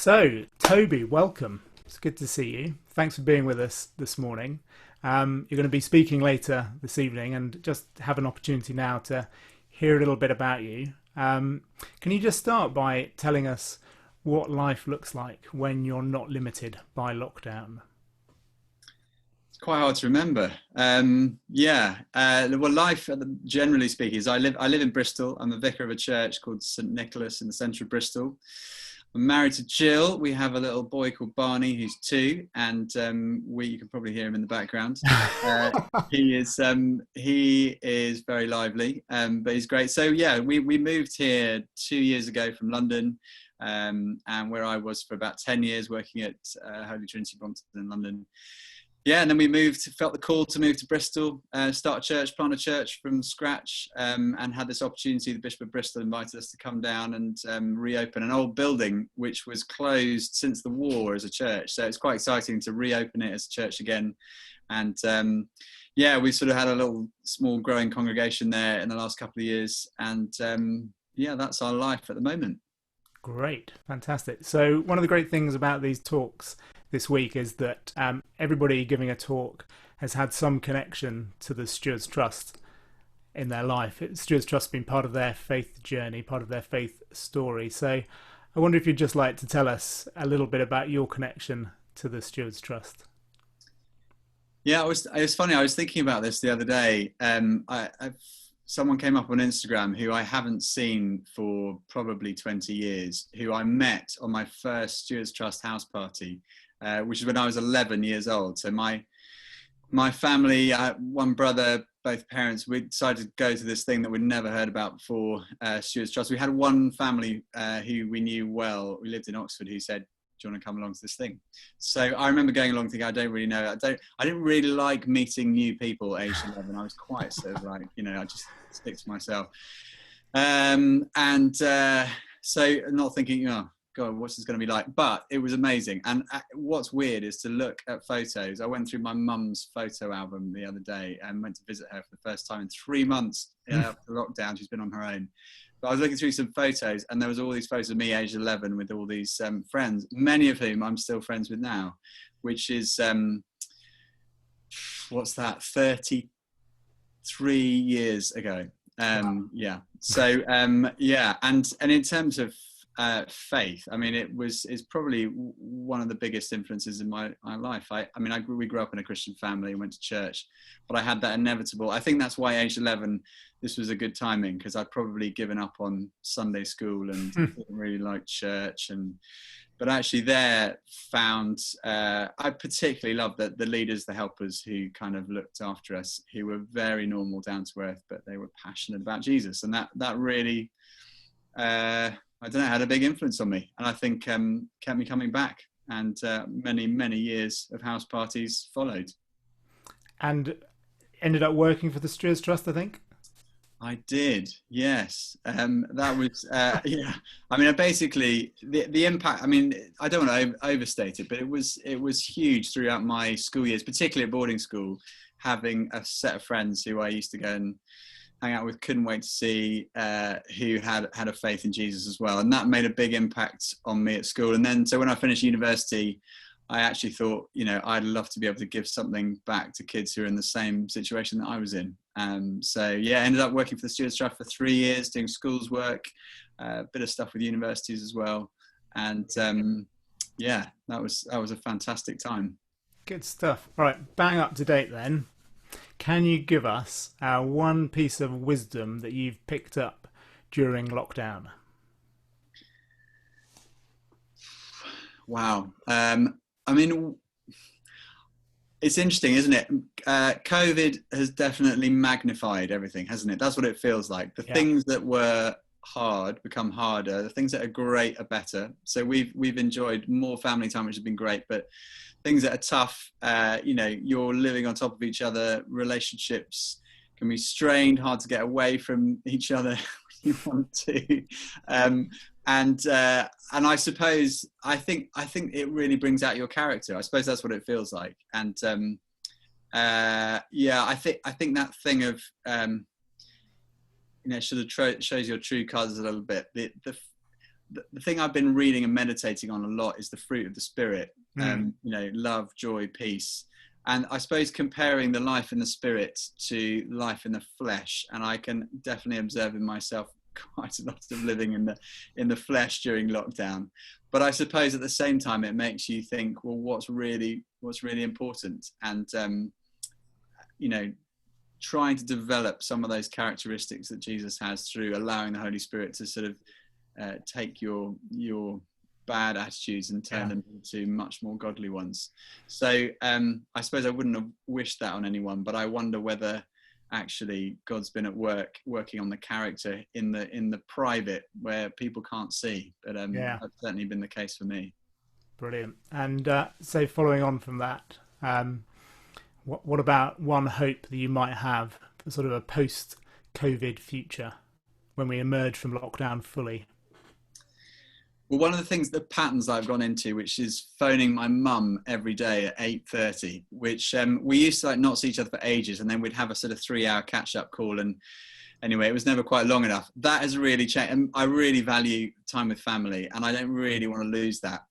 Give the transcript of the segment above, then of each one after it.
So, Toby, welcome. It's good to see you. Thanks for being with us this morning. You're going to be speaking later this evening, and just have an opportunity now to hear a little bit about you. Can you just start by telling us what life looks like when you're not limited by lockdown? It's quite hard to remember. Well, life, generally speaking, is I live in Bristol. I'm a vicar of a church called St Nicholas in the centre of Bristol. I'm married to Jill. We have a little boy called Barney who's 2, and you can probably hear him in the background. He is very lively, but he's great. So yeah, we moved here 2 years ago from London, and where I was for about 10 years working at Holy Trinity Brompton in London. Yeah, and then we felt the call to move to Bristol, start a church, plant a church from scratch, and had this opportunity. The Bishop of Bristol invited us to come down and reopen an old building which was closed since the war as a church. So it's quite exciting to reopen it as a church again. And we sort of had a little small growing congregation there in the last couple of years. And that's our life at the moment. Great, fantastic. So one of the great things about these talks this week is that everybody giving a talk has had some connection to the Stewards Trust in their life. Stewards Trust has been part of their faith journey, part of their faith story. So I wonder if you'd just like to tell us a little bit about your connection to the Stewards Trust. Yeah, it was funny. I was thinking about this the other day. Someone came up on Instagram who I haven't seen for probably 20 years, who I met on my first Stewards Trust house party, which is when I was 11 years old. So my family, one brother, both parents, we decided to go to this thing that we'd never heard about before, Stewards Trust. We had one family who we knew well, we lived in Oxford, who said, "Do you want to come along to this thing?" So I remember going along thinking, I don't really know. I didn't really like meeting new people aged 11. I was quite sort of like, I just stick to myself. So not thinking, oh God, what's this going to be like? But it was amazing. And what's weird is to look at photos. I went through my mum's photo album the other day and went to visit her for the first time in 3 months after lockdown. She's been on her own. But I was looking through some photos, and there was all these photos of me aged 11 with all these friends, many of whom I'm still friends with now, which is, 33 years ago. Wow. Yeah. So, and in terms of faith, I mean, it's probably one of the biggest influences in my life. We grew up in a Christian family and went to church, but I had that inevitable. I think that's why age 11, this was a good timing, because I'd probably given up on Sunday school and didn't really like church. But actually there found, I particularly loved the leaders, the helpers who kind of looked after us, who were very normal, down to earth, but they were passionate about Jesus. And that really, I don't know, had a big influence on me, and I think kept me coming back, and many, many years of house parties followed. And ended up working for the Stewards Trust, I think? I did, yes. That was, yeah. I mean, basically, the impact, I mean, I don't want to overstate it, but it was huge throughout my school years, particularly at boarding school, having a set of friends who I used to go and hang out with, couldn't wait to see, who had a faith in Jesus as well. And that made a big impact on me at school. And then, so when I finished university, I actually thought, I'd love to be able to give something back to kids who are in the same situation that I was in. I ended up working for the Stewards Trust for 3 years, doing schools work, a bit of stuff with universities as well. And that was a fantastic time. Good stuff. All right, bang up to date then. Can you give us one piece of wisdom that you've picked up during lockdown? Wow. I mean, it's interesting, isn't it? COVID has definitely magnified everything, hasn't it? That's what it feels like. The things that were hard become harder. The things that are great are better. So we've enjoyed more family time, which has been great. But things that are tough, you're living on top of each other. Relationships can be strained, hard to get away from each other when you want to. And I suppose I think it really brings out your character. I suppose that's what it feels like. And I think that thing of sort of shows your true colours a little bit. the thing I've been reading and meditating on a lot is the fruit of the Spirit. Love, joy, peace. And I suppose comparing the life in the Spirit to life in the flesh, and I can definitely observe in myself quite a lot of living in the flesh during lockdown. But I suppose at the same time, it makes you think, well, what's really important? And, trying to develop some of those characteristics that Jesus has through allowing the Holy Spirit to sort of take your bad attitudes and turn them into much more godly ones. So I suppose I wouldn't have wished that on anyone, but I wonder whether actually God's been at work working on the character in the private where people can't see. But that's certainly been the case for me. Brilliant. And so following on from that, what about one hope that you might have for sort of a post-COVID future when we emerge from lockdown fully? Well, one of the patterns I've gone into, which is phoning my mum every day at 8:30, which we used to not see each other for ages, and then we'd have a sort of 3-hour catch-up call. And anyway, it was never quite long enough. That has really changed. And I really value time with family, and I don't really want to lose that.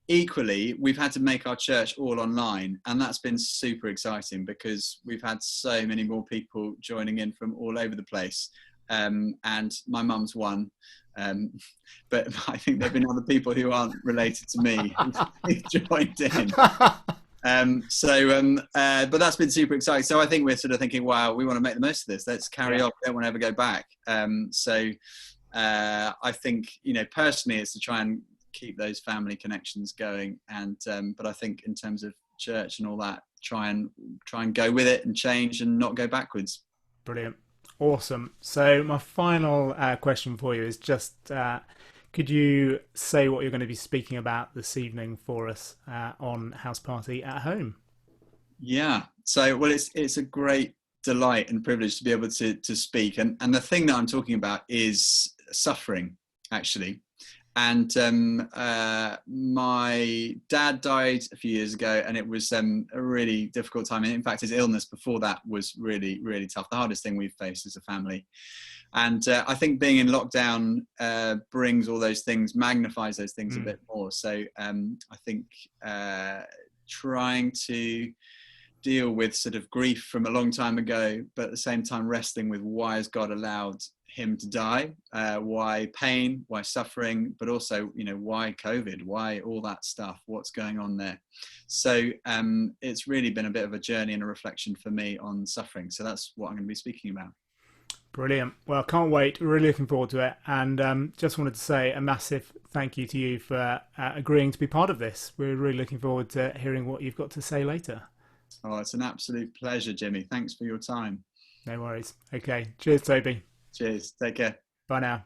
Equally, we've had to make our church all online, and that's been super exciting because we've had so many more people joining in from all over the place. And my mum's one. But I think there have been other people who aren't related to me who've joined in. But that's been super exciting. So I think we're sort of thinking, wow, we want to make the most of this. Let's carry on. We don't want to ever go back. I think, personally, it's to try and keep those family connections going. And but I think in terms of church and all that, try and go with it and change and not go backwards. Brilliant. Awesome. So my final question for you is just, could you say what you're going to be speaking about this evening for us on Houseparty at Home? Yeah. So, well, it's a great delight and privilege to be able to speak. And the thing that I'm talking about is suffering, actually. And my dad died a few years ago, and it was a really difficult time. And in fact, his illness before that was really, really tough. The hardest thing we've faced as a family. And I think being in lockdown brings all those things, magnifies those things a bit more. So I think trying to deal with sort of grief from a long time ago, but at the same time wrestling with why has God allowed him to die, why pain, why suffering, but also, why COVID, why all that stuff, what's going on there. So it's really been a bit of a journey and a reflection for me on suffering. So that's what I'm going to be speaking about. Brilliant. Well, can't wait. Really looking forward to it. And just wanted to say a massive thank you to you for agreeing to be part of this. We're really looking forward to hearing what you've got to say later. Oh, it's an absolute pleasure, Jimmy. Thanks for your time. No worries. Okay. Cheers, Toby. Cheers. Take care. Bye now.